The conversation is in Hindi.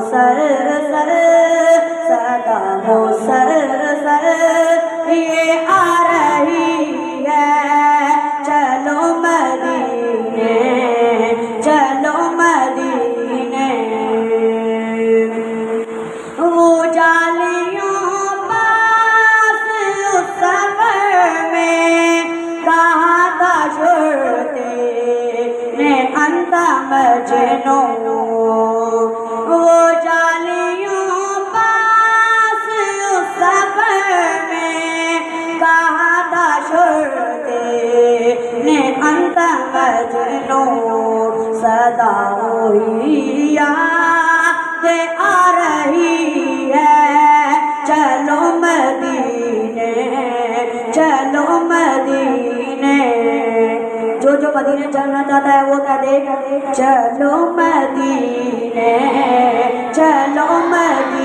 सर सर सदा हो सर सर ये आ रही है। चलो मदीने चलो मदीने। वो जालियों पास उस सफर में कहा था छोड़ते ने अंता मजनू। वो जालियों पास उस सफर में कहा था छोड़ते ने अंता मजनू। सदा हुई याद आ रही है। चलो मदीने चलो मदीने। जो मदीने चलना चाहता है वो कह दे चलो मदीने चलो मदीने।